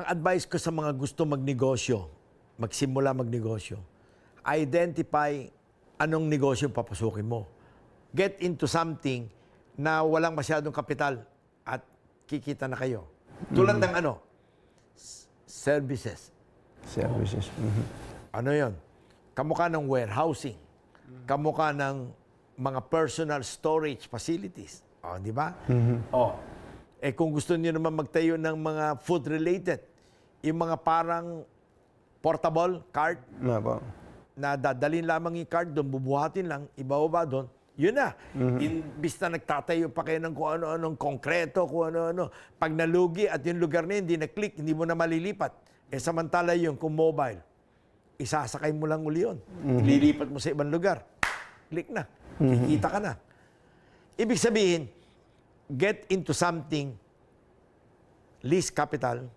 Ang advice ko sa mga gusto magnegosyo, magsimula magnegosyo, identify anong negosyo papasukin mo. Get into something na walang masyadong kapital at kikita na kayo. Tulad ng services. Services. Ano yon? Kamukha ng warehousing. Kamukha ng mga personal storage facilities. O, di ba? Kung gusto niyo naman magtayo ng mga food-related, yung mga parang portable cart, na dadalhin lamang yung cart doon, bubuhatin lang, ibababa doon, yun na. Imbis na nagtatayo pa kayo ng kung ano-anong konkreto, kung ano-ano. Pag nalugi at yung lugar na yun, hindi na-click, hindi mo na malilipat. Samantala yung kung mobile, isasakay mo lang uli yun. Ililipat mo sa ibang lugar. Click na. Kikita ka na. Ibig sabihin, get into something, least capital,